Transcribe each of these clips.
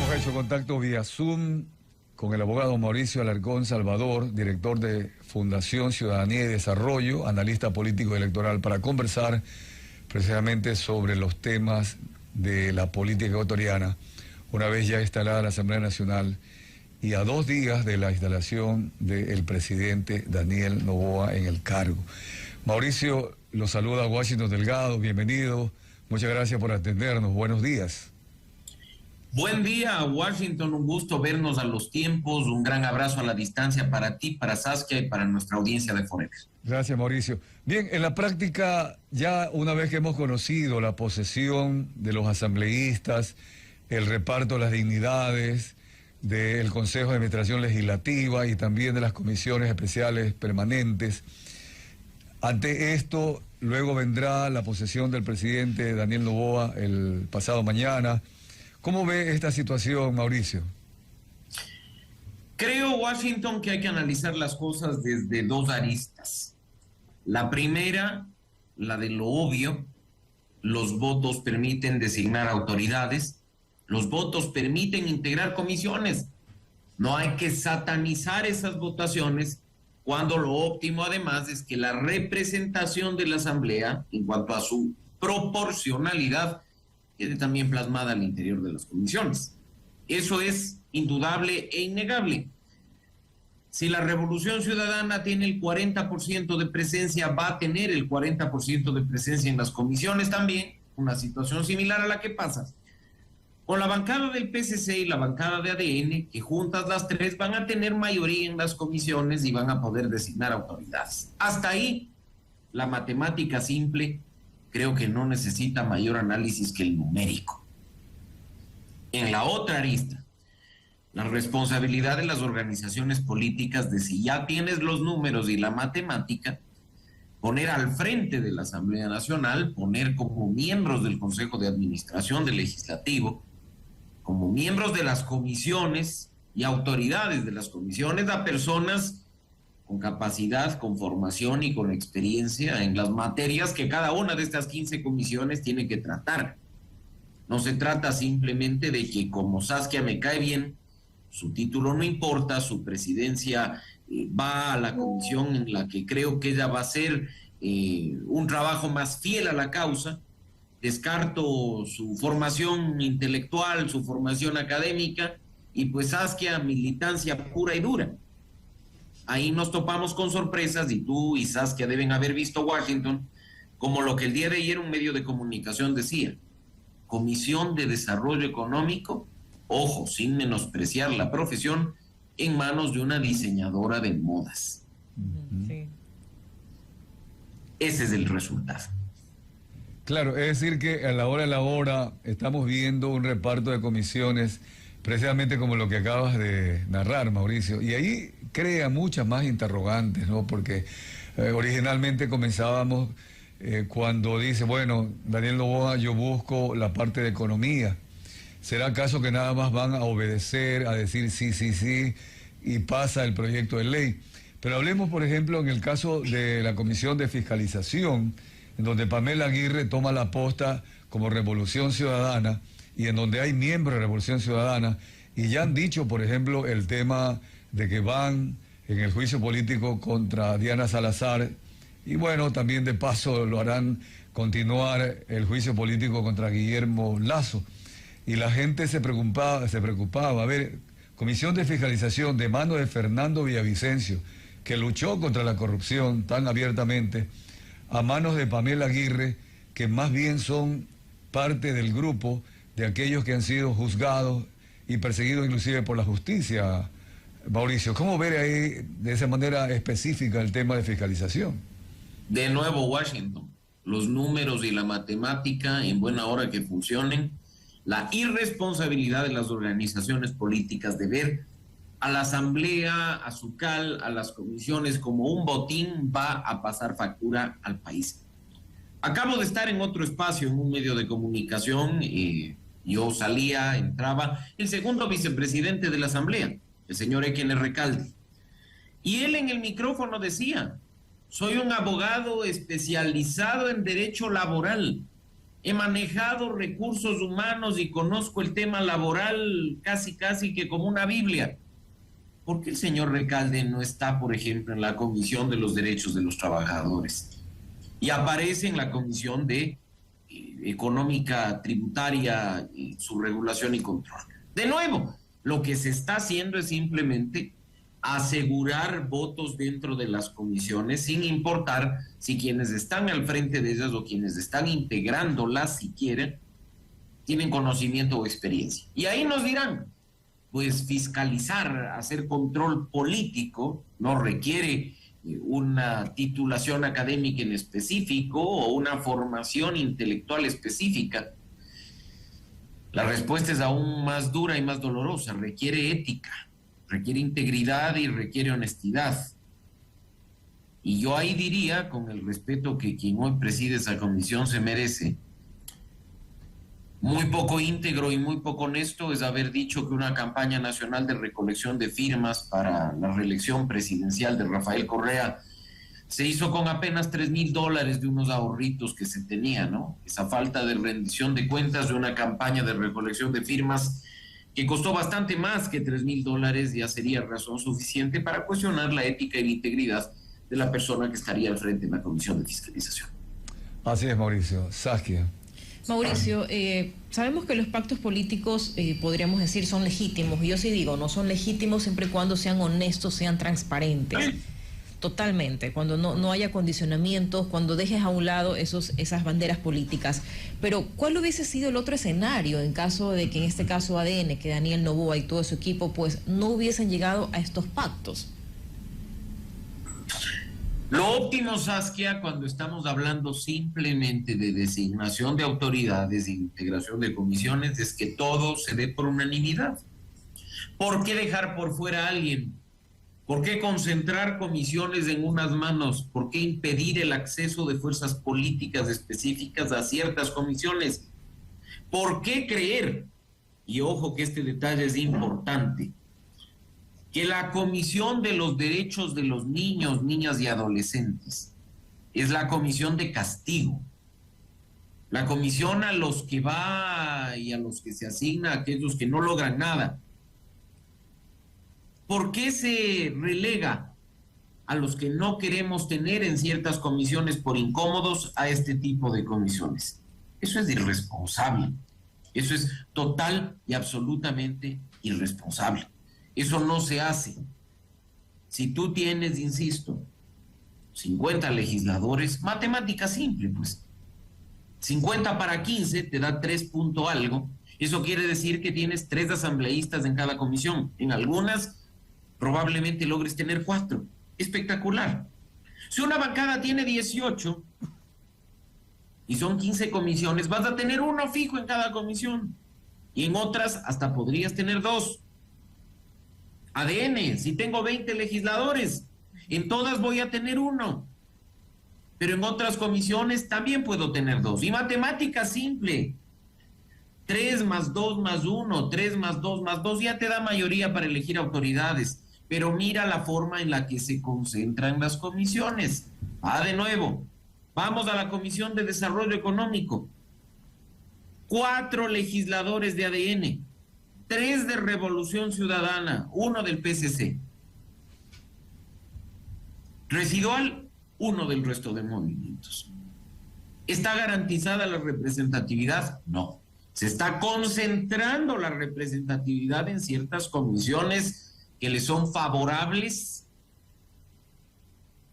Hemos hecho contacto vía Zoom con el abogado Mauricio Alarcón Salvador, director de Fundación Ciudadanía y Desarrollo, analista político y electoral, para conversar precisamente sobre los temas de la política ecuatoriana, una vez ya instalada la Asamblea Nacional y a 2 días de la instalación del presidente Daniel Noboa en el cargo. Mauricio, lo saluda Washington Delgado, bienvenido, muchas gracias por atendernos, buenos días. Buen día, Washington, un gusto vernos a los tiempos, un gran abrazo a la distancia para ti, para Saskia y para nuestra audiencia de Forex. Gracias, Mauricio. Bien, en la práctica, ya una vez que hemos conocido la posesión de los asambleístas, el reparto de las dignidades del Consejo de Administración Legislativa y también de las comisiones especiales permanentes, ante esto, luego vendrá la posesión del presidente Daniel Noboa el pasado mañana. ¿Cómo ve esta situación, Mauricio? Creo, Washington, que hay que analizar las cosas desde 2 aristas. La primera, la de lo obvio, los votos permiten designar autoridades, los votos permiten integrar comisiones. No hay que satanizar esas votaciones cuando lo óptimo además es que la representación de la Asamblea, en cuanto a su proporcionalidad, quede también plasmada al interior de las comisiones. Eso es indudable e innegable. Si la Revolución Ciudadana tiene el 40% de presencia, va a tener el 40% de presencia en las comisiones también, una situación similar a la que pasa con la bancada del PSC y la bancada de ADN, que juntas las 3 van a tener mayoría en las comisiones y van a poder designar autoridades. Hasta ahí, la matemática simple creo que no necesita mayor análisis que el numérico. En la otra arista, la responsabilidad de las organizaciones políticas de, si ya tienes los números y la matemática, poner al frente de la Asamblea Nacional, poner como miembros del Consejo de Administración del Legislativo, como miembros de las comisiones y autoridades de las comisiones, a personas con capacidad, con formación y con experiencia en las materias que cada una de estas 15 comisiones tiene que tratar. No se trata simplemente de que, como Saskia me cae bien, su título no importa, su presidencia va a la comisión en la que creo que ella va a hacer un trabajo más fiel a la causa. Descarto su formación intelectual, su formación académica, y pues Saskia, militancia pura y dura. Ahí nos topamos con sorpresas, y tú y Saskia deben haber visto Washington, como lo que el día de ayer un medio de comunicación decía: Comisión de Desarrollo Económico, ojo, sin menospreciar la profesión, en manos de una diseñadora de modas. Sí. Ese es el resultado. Claro, es decir que a la hora estamos viendo un reparto de comisiones precisamente como lo que acabas de narrar, Mauricio, y ahí crea muchas más interrogantes, ¿no? Porque originalmente comenzábamos cuando dice, bueno, Daniel Noboa, yo busco la parte de economía. ¿Será acaso que nada más van a obedecer, a decir sí, sí, sí, y pasa el proyecto de ley? Pero hablemos, por ejemplo, en el caso de la Comisión de Fiscalización, en donde Pamela Aguirre toma la posta como Revolución Ciudadana y en donde hay miembros de Revolución Ciudadana, y ya han dicho, por ejemplo, el tema de que van en el juicio político contra Diana Salazar, y bueno, también de paso lo harán continuar el juicio político contra Guillermo Lasso. Y la gente se preocupaba. A ver, Comisión de Fiscalización de mano de Fernando Villavicencio, que luchó contra la corrupción tan abiertamente, a manos de Pamela Aguirre, que más bien son parte del grupo de aquellos que han sido juzgados y perseguidos inclusive por la justicia. Mauricio, ¿cómo ver ahí de esa manera específica el tema de fiscalización? De nuevo, Washington, los números y la matemática en buena hora que funcionen, la irresponsabilidad de las organizaciones políticas de ver a la Asamblea, a Sucal, a las comisiones como un botín, va a pasar factura al país. Acabo de estar en otro espacio, en un medio de comunicación, yo salía, entraba, el segundo vicepresidente de la Asamblea, el señor Equene Recalde, y él en el micrófono decía: soy un abogado especializado en derecho laboral, he manejado recursos humanos y conozco el tema laboral casi que como una Biblia. ¿Por qué el señor Recalde no está, por ejemplo, en la Comisión de los Derechos de los Trabajadores y aparece en la Comisión de Económica, Tributaria, y su regulación y control? De nuevo, lo que se está haciendo es simplemente asegurar votos dentro de las comisiones, sin importar si quienes están al frente de ellas o quienes están integrándolas siquiera tienen conocimiento o experiencia. Y ahí nos dirán, pues fiscalizar, hacer control político no requiere una titulación académica en específico o una formación intelectual específica. La respuesta es aún más dura y más dolorosa, requiere ética, requiere integridad y requiere honestidad. Y yo ahí diría, con el respeto que quien hoy preside esa comisión se merece, muy poco íntegro y muy poco honesto es haber dicho que una campaña nacional de recolección de firmas para la reelección presidencial de Rafael Correa se hizo con apenas $3,000 de unos ahorritos que se tenía, ¿no? Esa falta de rendición de cuentas de una campaña de recolección de firmas que costó bastante más que $3,000 ya sería razón suficiente para cuestionar la ética y la integridad de la persona que estaría al frente de la comisión de fiscalización. Así es, Mauricio. Saskia. Mauricio, sabemos que los pactos políticos, podríamos decir, son legítimos. Y yo sí digo, no son legítimos siempre y cuando sean honestos, sean transparentes. ¿Sí? Totalmente, cuando no haya condicionamientos, cuando dejes a un lado esas banderas políticas. Pero, ¿cuál hubiese sido el otro escenario en caso de que en este caso ADN, que Daniel Noboa y todo su equipo, pues no hubiesen llegado a estos pactos? Lo óptimo, Saskia, cuando estamos hablando simplemente de designación de autoridades e integración de comisiones, es que todo se dé por unanimidad. ¿Por qué dejar por fuera a alguien? ¿Por qué concentrar comisiones en unas manos? ¿Por qué impedir el acceso de fuerzas políticas específicas a ciertas comisiones? ¿Por qué creer, y ojo que este detalle es importante, que la Comisión de los Derechos de los Niños, Niñas y Adolescentes es la comisión de castigo? La comisión a los que va y a los que se asigna a aquellos que no logran nada. ¿Por qué se relega a los que no queremos tener en ciertas comisiones por incómodos a este tipo de comisiones? Eso es irresponsable. Eso es total y absolutamente irresponsable. Eso no se hace. Si tú tienes, insisto, 50 legisladores, matemática simple, pues. 50 para 15 te da 3 punto algo. Eso quiere decir que tienes 3 asambleístas en cada comisión. En algunas probablemente logres tener 4. Espectacular. Si una bancada tiene 18 y son 15 comisiones, vas a tener 1 fijo en cada comisión. Y en otras hasta podrías tener 2. ADN, si tengo 20 legisladores, en todas voy a tener 1. Pero en otras comisiones también puedo tener 2. Y matemática simple. 3 más 2 más 1, 3 más 2 más 2, ya te da mayoría para elegir autoridades. Pero mira la forma en la que se concentran las comisiones. De nuevo, vamos a la Comisión de Desarrollo Económico. 4 legisladores de ADN. 3 de Revolución Ciudadana, 1 del PCC. Residual, 1 del resto de movimientos. ¿Está garantizada la representatividad? No. Se está concentrando la representatividad en ciertas comisiones que le son favorables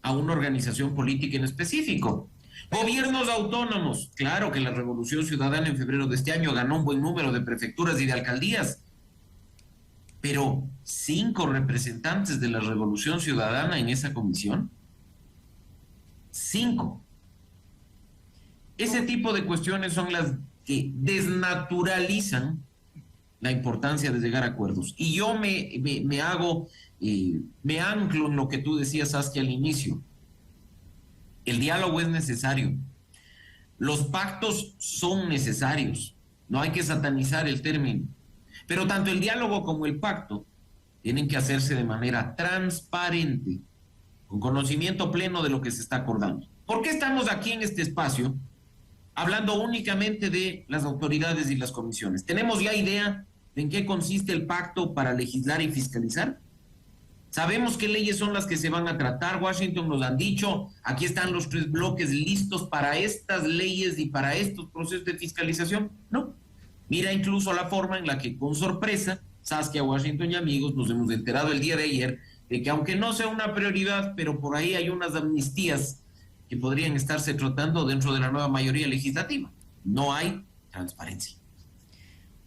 a una organización política en específico. Gobiernos autónomos. Claro que la Revolución Ciudadana en febrero de este año ganó un buen número de prefecturas y de alcaldías. Pero 5 representantes de la Revolución Ciudadana en esa comisión. 5. Ese tipo de cuestiones son las que desnaturalizan la importancia de llegar a acuerdos. Y yo me anclo en lo que tú decías, Saskia, al inicio. El diálogo es necesario. Los pactos son necesarios. No hay que satanizar el término. Pero tanto el diálogo como el pacto tienen que hacerse de manera transparente, con conocimiento pleno de lo que se está acordando. ¿Por qué estamos aquí en este espacio? hablando únicamente de las autoridades y las comisiones. ¿Tenemos ya idea de en qué consiste el pacto para legislar y fiscalizar? ¿Sabemos qué leyes son las que se van a tratar? Washington nos han dicho, aquí están los 3 bloques listos para estas leyes y para estos procesos de fiscalización. No. Mira incluso la forma en la que, con sorpresa, Saskia, Washington y amigos, nos hemos enterado el día de ayer de que, aunque no sea una prioridad, pero por ahí hay unas amnistías que podrían estarse tratando dentro de la nueva mayoría legislativa. No hay transparencia.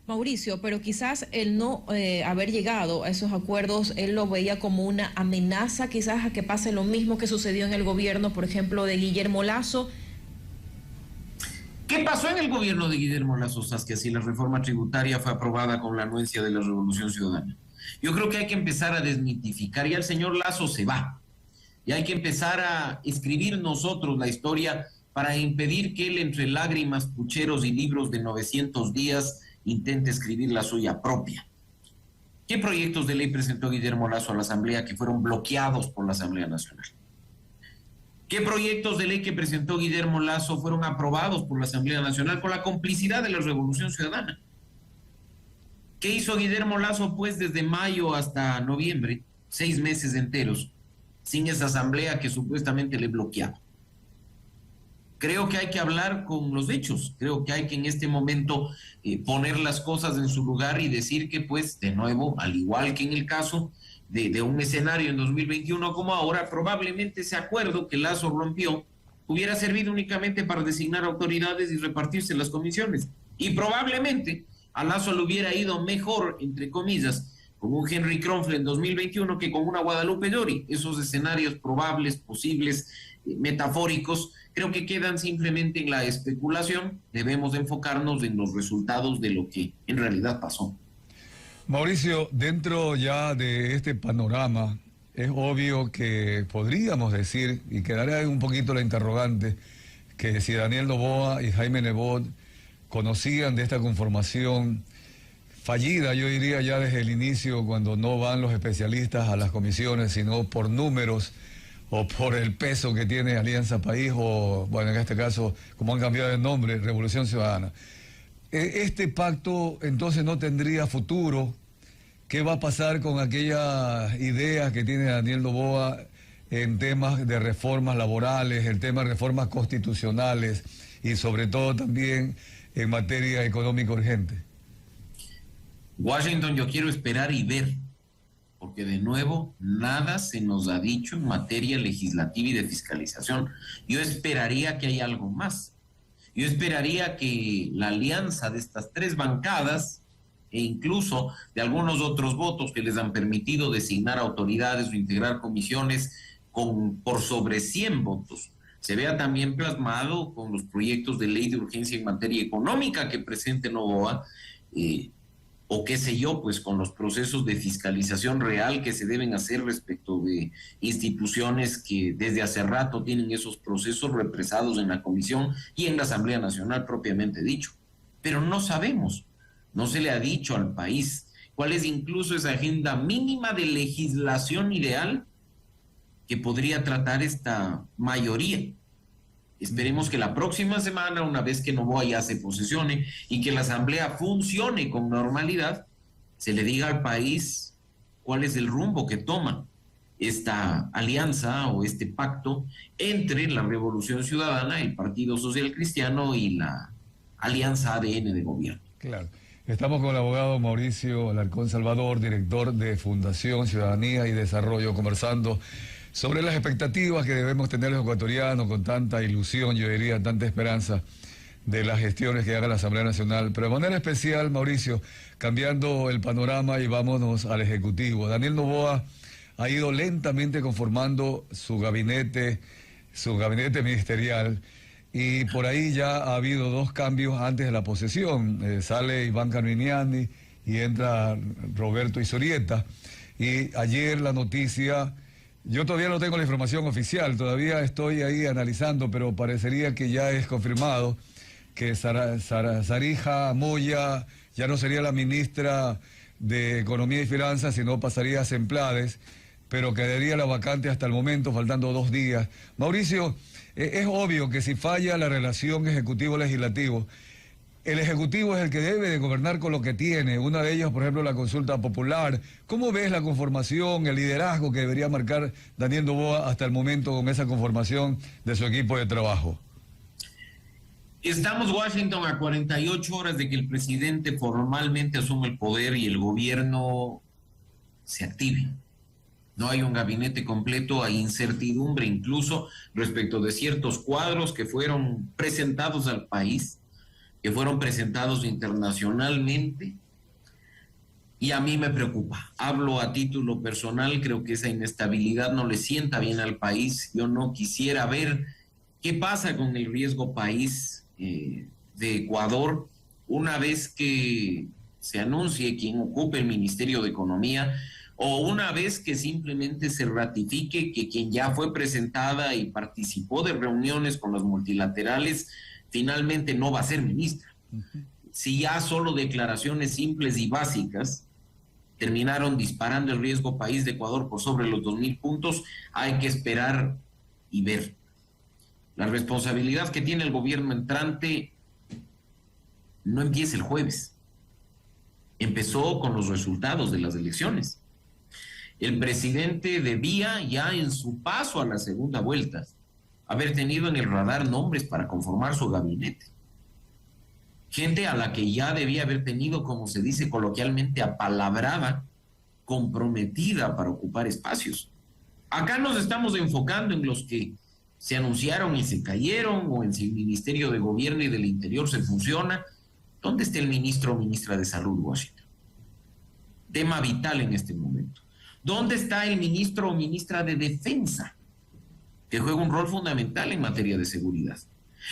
Mauricio, pero quizás el no haber llegado a esos acuerdos, él lo veía como una amenaza quizás a que pase lo mismo que sucedió en el gobierno, por ejemplo, de Guillermo Lasso. ¿Qué pasó en el gobierno de Guillermo Lasso, Saskia, si la reforma tributaria fue aprobada con la anuencia de la Revolución Ciudadana? Yo creo que hay que empezar a desmitificar. Ya el señor Lasso se va. Y hay que empezar a escribir nosotros la historia para impedir que él, entre lágrimas, pucheros y libros de 900 días, intente escribir la suya propia. ¿Qué proyectos de ley presentó Guillermo Lasso a la Asamblea que fueron bloqueados por la Asamblea Nacional? ¿Qué proyectos de ley que presentó Guillermo Lasso fueron aprobados por la Asamblea Nacional con la complicidad de la Revolución Ciudadana? ¿Qué hizo Guillermo Lasso, pues, desde mayo hasta noviembre, 6 meses enteros, sin esa asamblea que supuestamente le bloqueaba? Creo que hay que hablar con los hechos, creo que hay que en este momento poner las cosas en su lugar y decir que, pues, de nuevo, al igual que en el caso de un escenario en 2021 como ahora, probablemente ese acuerdo que Lasso rompió hubiera servido únicamente para designar autoridades y repartirse las comisiones. Y probablemente a Lasso le hubiera ido mejor, entre comillas, con un Henry Kronfle en 2021 que con una Guadalupe Llori. Esos escenarios probables, posibles, metafóricos, creo que quedan simplemente en la especulación. Debemos enfocarnos en los resultados de lo que en realidad pasó. Mauricio, dentro ya de este panorama, es obvio que podríamos decir, y quedaría un poquito la interrogante, que si Daniel Noboa y Jaime Nebot conocían de esta conformación fallida, yo diría ya desde el inicio, cuando no van los especialistas a las comisiones, sino por números o por el peso que tiene Alianza País o, bueno, en este caso, como han cambiado el nombre, Revolución Ciudadana. Este pacto entonces no tendría futuro. ¿Qué va a pasar con aquellas ideas que tiene Daniel Noboa en temas de reformas laborales, el tema de reformas constitucionales y sobre todo también en materia económica urgente? Washington, yo quiero esperar y ver, porque de nuevo nada se nos ha dicho en materia legislativa y de fiscalización. Yo esperaría que haya algo más. Yo esperaría que la alianza de estas 3 bancadas e incluso de algunos otros votos que les han permitido designar autoridades o integrar comisiones por sobre 100 votos, se vea también plasmado con los proyectos de ley de urgencia en materia económica que presente Noboa, o qué sé yo, pues con los procesos de fiscalización real que se deben hacer respecto de instituciones que desde hace rato tienen esos procesos represados en la Comisión y en la Asamblea Nacional propiamente dicho. Pero no sabemos, no se le ha dicho al país cuál es incluso esa agenda mínima de legislación ideal que podría tratar esta mayoría. Esperemos que la próxima semana, una vez que Noboa ya se posesione y que la Asamblea funcione con normalidad, se le diga al país cuál es el rumbo que toma esta alianza o este pacto entre la Revolución Ciudadana, el Partido Social Cristiano y la Alianza ADN de gobierno. Claro. Estamos con el abogado Mauricio Alarcón Salvador, director de Fundación Ciudadanía y Desarrollo, conversando sobre las expectativas que debemos tener los ecuatorianos con tanta ilusión, yo diría, tanta esperanza de las gestiones que haga la Asamblea Nacional. Pero de manera especial, Mauricio, cambiando el panorama y vámonos al Ejecutivo. Daniel Noboa ha ido lentamente conformando su gabinete ministerial y por ahí ya ha habido 2 cambios antes de la posesión. Sale Iván Carminiani y entra Roberto Izurieta. Y ayer la noticia... Yo todavía no tengo la información oficial, todavía estoy ahí analizando, pero parecería que ya es confirmado que Sarija Moya ya no sería la ministra de Economía y Finanzas, sino pasaría a Semplades, pero quedaría la vacante hasta el momento, faltando 2 días. Mauricio, es obvio que si falla la relación ejecutivo-legislativo, el Ejecutivo es el que debe de gobernar con lo que tiene. Una de ellas, por ejemplo, la consulta popular. ¿Cómo ves la conformación, el liderazgo que debería marcar Daniel Noboa hasta el momento con esa conformación de su equipo de trabajo? Estamos, Washington, a 48 horas de que el presidente formalmente asuma el poder y el gobierno se active. No hay un gabinete completo, hay incertidumbre incluso respecto de ciertos cuadros que fueron presentados al país, que fueron presentados internacionalmente, y a mí me preocupa. Hablo a título personal, creo que esa inestabilidad no le sienta bien al país. Yo no quisiera ver qué pasa con el riesgo país de Ecuador una vez que se anuncie quién ocupe el Ministerio de Economía, o una vez que simplemente se ratifique que quien ya fue presentada y participó de reuniones con los multilaterales finalmente no va a ser ministra. Si ya solo declaraciones simples y básicas terminaron disparando el riesgo país de Ecuador por sobre los 2.000 puntos, hay que esperar y ver. La responsabilidad que tiene el gobierno entrante no empieza el jueves. Empezó con los resultados de las elecciones. El presidente debía ya en su paso a la segunda vuelta haber tenido en el radar nombres para conformar su gabinete. Gente a la que ya debía haber tenido, como se dice coloquialmente, apalabrada, comprometida para ocupar espacios. Acá nos estamos enfocando en los que se anunciaron y se cayeron, o en si el Ministerio de Gobierno y del Interior se funciona. ¿Dónde está el ministro o ministra de Salud, Washington? Tema vital en este momento. ¿Dónde está el ministro o ministra de Defensa, que juega un rol fundamental en materia de seguridad?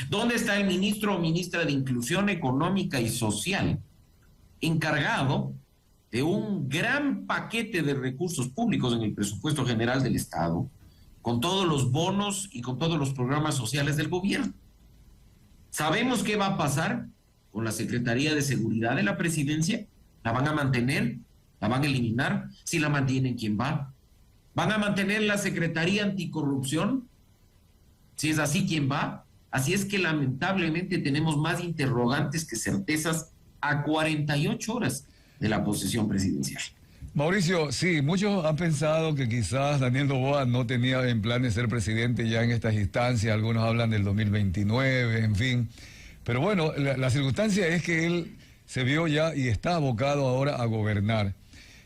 ¿Dónde está el ministro o ministra de Inclusión Económica y Social, encargado de un gran paquete de recursos públicos en el presupuesto general del Estado, con todos los bonos y con todos los programas sociales del gobierno? ¿Sabemos qué va a pasar con la Secretaría de Seguridad de la Presidencia? ¿La van a mantener? ¿La van a eliminar? Si la mantienen, ¿quién va? ¿Van a mantener la Secretaría Anticorrupción? Si es así, ¿quién va? Así es que lamentablemente tenemos más interrogantes que certezas a 48 horas de la posesión presidencial. Mauricio, sí, muchos han pensado que quizás Daniel Noboa no tenía en planes ser presidente ya en estas instancias. Algunos hablan del 2029, en fin. Pero bueno, la circunstancia es que él se vio ya y está abocado ahora a gobernar.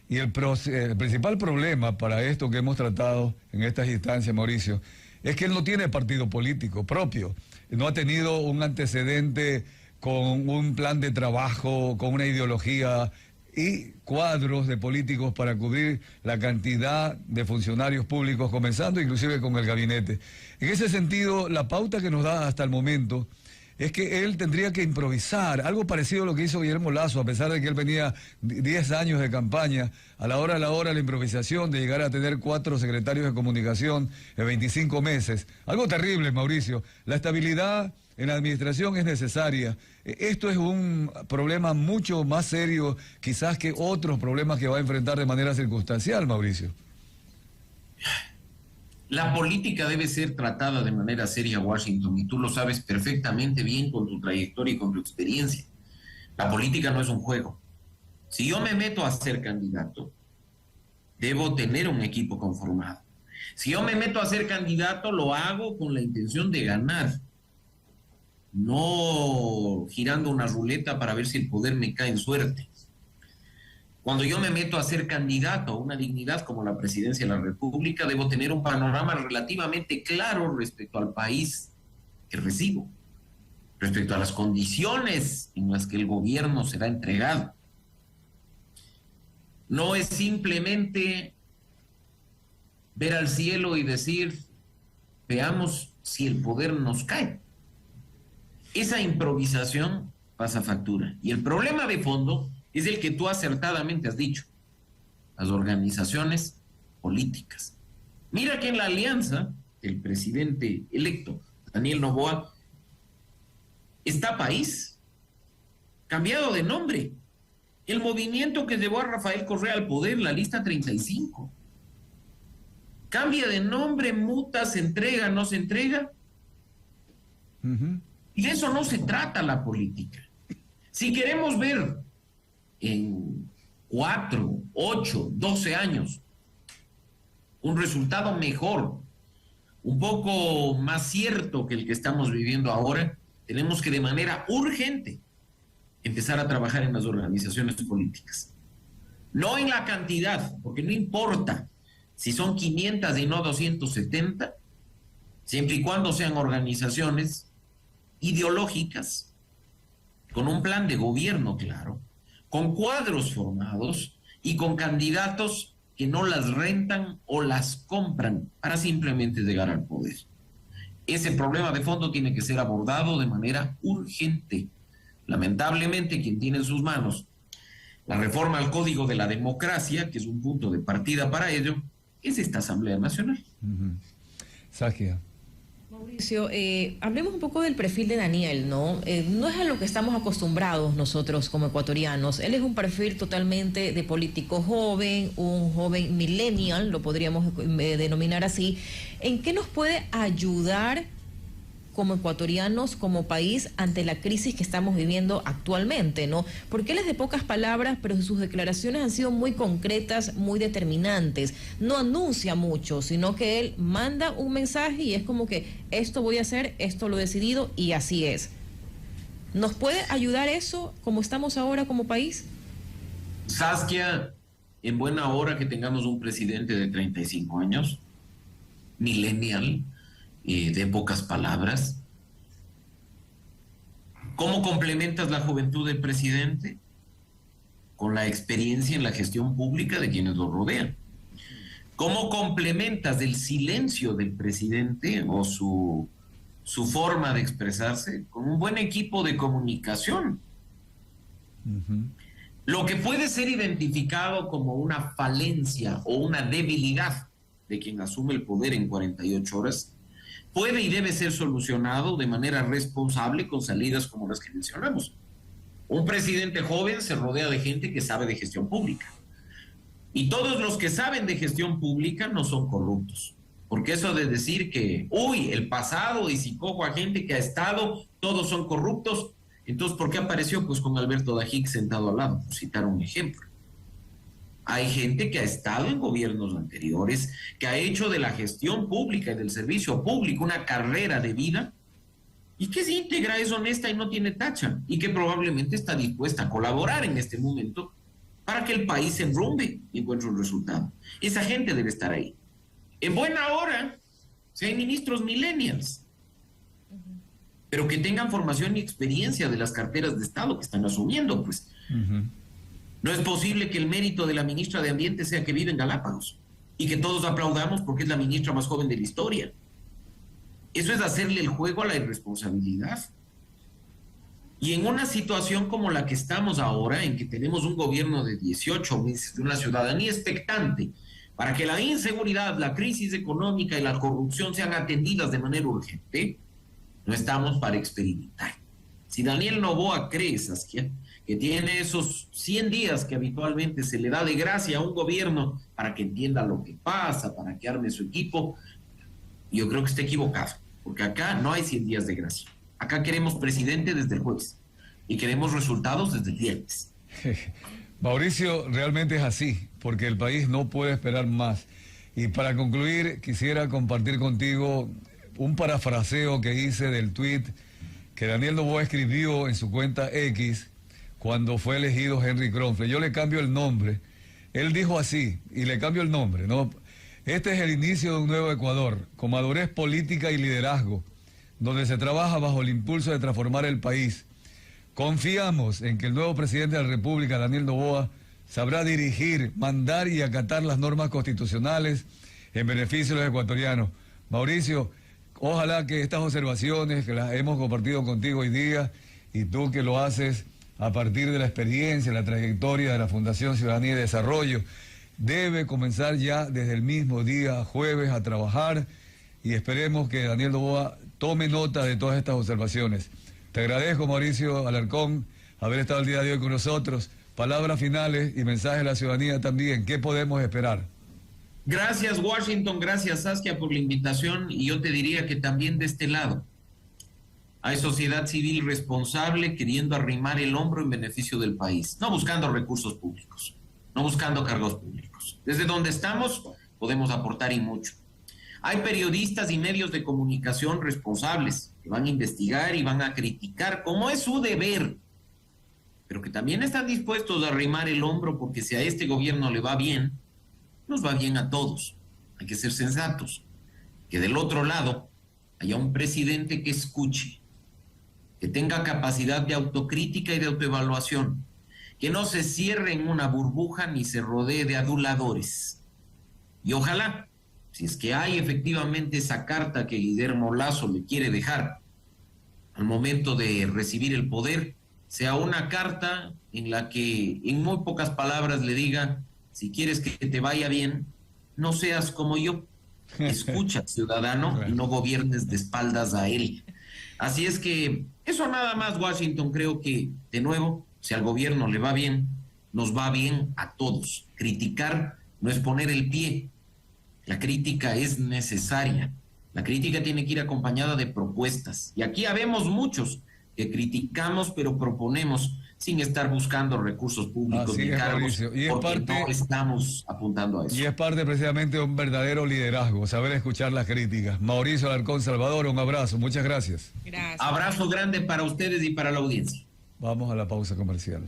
Y el principal problema para esto que hemos tratado en estas instancias, Mauricio, es que él no tiene partido político propio. No ha tenido un antecedente con un plan de trabajo, con una ideología y cuadros de políticos para cubrir la cantidad de funcionarios públicos, comenzando inclusive con el gabinete. En ese sentido, la pauta que nos da hasta el momento es que él tendría que improvisar, algo parecido a lo que hizo Guillermo Lasso, a pesar de que él venía 10 años de campaña, a la hora la improvisación de llegar a tener 4 secretarios de comunicación en 25 meses. Algo terrible, Mauricio. La estabilidad en la administración es necesaria. Esto es un problema mucho más serio, quizás, que otros problemas que va a enfrentar de manera circunstancial, Mauricio. La política debe ser tratada de manera seria, Washington, y tú lo sabes perfectamente bien con tu trayectoria y con tu experiencia. La política no es un juego. Si yo me meto a ser candidato, debo tener un equipo conformado. Si yo me meto a ser candidato, lo hago con la intención de ganar, no girando una ruleta para ver si el poder me cae en suerte. Cuando yo me meto a ser candidato a una dignidad como la presidencia de la República, debo tener un panorama relativamente claro respecto al país que recibo, respecto a las condiciones en las que el gobierno será entregado. No es simplemente ver al cielo y decir, veamos si el poder nos cae. Esa improvisación pasa factura. Y el problema de fondo es el que tú acertadamente has dicho: las organizaciones políticas. Mira que en la alianza, el presidente electo, Daniel Noboa, está país, cambiado de nombre. El movimiento que llevó a Rafael Correa al poder, la lista 35. Cambia de nombre, muta, se entrega, no se entrega. Y de eso no se trata la política. Si queremos ver en 4, 8, 12 años un resultado mejor, un poco más cierto que el que estamos viviendo ahora, tenemos que de manera urgente empezar a trabajar en las organizaciones políticas. No en la cantidad, porque no importa si son 500 y no 270, siempre y cuando sean organizaciones ideológicas, con un plan de gobierno claro, con cuadros formados y con candidatos que no las rentan o las compran para simplemente llegar al poder. Ese problema de fondo tiene que ser abordado de manera urgente. Lamentablemente, quien tiene en sus manos la reforma al Código de la Democracia, que es un punto de partida para ello, es esta Asamblea Nacional. Saskia. Mauricio, hablemos un poco del perfil de Daniel, ¿no? No es a lo que estamos acostumbrados nosotros como ecuatorianos. Él es un perfil totalmente de político joven, un joven millennial, lo podríamos denominar así. ¿En qué nos puede ayudar como ecuatorianos, como país, ante la crisis que estamos viviendo actualmente, ¿no? Porque él es de pocas palabras, pero sus declaraciones han sido muy concretas, muy determinantes. No anuncia mucho, sino que él manda un mensaje y es como que esto voy a hacer, esto lo he decidido y así es. ¿Nos puede ayudar eso como estamos ahora como país? Saskia, en buena hora que tengamos un presidente de 35 años, millennial, de pocas palabras. ¿Cómo complementas la juventud del presidente? Con la experiencia en la gestión pública de quienes lo rodean. ¿Cómo complementas el silencio del presidente o su forma de expresarse? Con un buen equipo de comunicación. Lo que puede ser identificado como una falencia o una debilidad de quien asume el poder en 48 horas puede y debe ser solucionado de manera responsable con salidas como las que mencionamos. Un presidente joven se rodea de gente que sabe de gestión pública. Y todos los que saben de gestión pública no son corruptos. Porque eso de decir que, uy, el pasado, y si cojo a gente que ha estado, todos son corruptos, entonces, ¿por qué apareció? Pues con Alberto Dajic sentado al lado, por citar un ejemplo. Hay gente que ha estado en gobiernos anteriores, que ha hecho de la gestión pública y del servicio público una carrera de vida y que es íntegra, es honesta y no tiene tacha y que probablemente está dispuesta a colaborar en este momento para que el país se enrumbe y encuentre un resultado. Esa gente debe estar ahí. En buena hora, si hay ministros millennials, pero que tengan formación y experiencia de las carteras de Estado que están asumiendo, pues. No es posible que el mérito de la ministra de Ambiente sea que vive en Galápagos y que todos aplaudamos porque es la ministra más joven de la historia. Eso es hacerle el juego a la irresponsabilidad. Y en una situación como la que estamos ahora, en que tenemos un gobierno de 18 meses, de una ciudadanía expectante, para que la inseguridad, la crisis económica y la corrupción sean atendidas de manera urgente, no estamos para experimentar. Si Daniel Noboa cree, Saskia, que tiene esos 100 días que habitualmente se le da de gracia a un gobierno para que entienda lo que pasa, para que arme su equipo, yo creo que está equivocado, porque acá no hay 100 días de gracia. Acá queremos presidente desde el jueves y queremos resultados desde el viernes. Mauricio, realmente es así, porque el país no puede esperar más. Y para concluir, quisiera compartir contigo un parafraseo que hice del tuit que Daniel Noboa escribió en su cuenta X cuando fue elegido Henry Kronfle. Yo le cambio el nombre. Él dijo así, y le cambio el nombre, ¿no? Este es el inicio de un nuevo Ecuador, con madurez política y liderazgo, donde se trabaja bajo el impulso de transformar el país. Confiamos en que el nuevo presidente de la República, Daniel Noboa, sabrá dirigir, mandar y acatar las normas constitucionales en beneficio de los ecuatorianos. Mauricio, ojalá que estas observaciones que las hemos compartido contigo hoy día, y tú que lo haces a partir de la experiencia, la trayectoria de la Fundación Ciudadanía y Desarrollo, debe comenzar ya desde el mismo día jueves a trabajar, y esperemos que Daniel Noboa tome nota de todas estas observaciones. Te agradezco, Mauricio Alarcón, haber estado el día de hoy con nosotros. Palabras finales y mensajes a la ciudadanía también. ¿Qué podemos esperar? Gracias, Washington, gracias, Saskia, por la invitación. Y yo te diría que también de este lado hay sociedad civil responsable queriendo arrimar el hombro en beneficio del país, no buscando recursos públicos, no buscando cargos públicos. Desde donde estamos podemos aportar y mucho. Hay periodistas y medios de comunicación responsables que van a investigar y van a criticar, como es su deber, pero que también están dispuestos a arrimar el hombro porque si a este gobierno le va bien, nos va bien a todos. Hay que ser sensatos. Que del otro lado haya un presidente que escuche, que tenga capacidad de autocrítica y de autoevaluación, que no se cierre en una burbuja ni se rodee de aduladores. Y ojalá, si es que hay efectivamente esa carta que Guillermo Lasso le quiere dejar al momento de recibir el poder, sea una carta en la que en muy pocas palabras le diga: si quieres que te vaya bien, no seas como yo. Escucha, ciudadano, y no gobiernes de espaldas a él. Así es que eso nada más, Washington. Creo que, de nuevo, si al gobierno le va bien, nos va bien a todos. Criticar no es poner el pie. La crítica es necesaria. La crítica tiene que ir acompañada de propuestas. Y aquí habemos muchos que criticamos, pero proponemos sin estar buscando recursos públicos ni cargos, y porque no estamos apuntando a eso. Y es parte precisamente de un verdadero liderazgo, saber escuchar las críticas. Mauricio Alarcón Salvador, un abrazo, muchas gracias. Gracias. Abrazo grande para ustedes y para la audiencia. Vamos a la pausa comercial.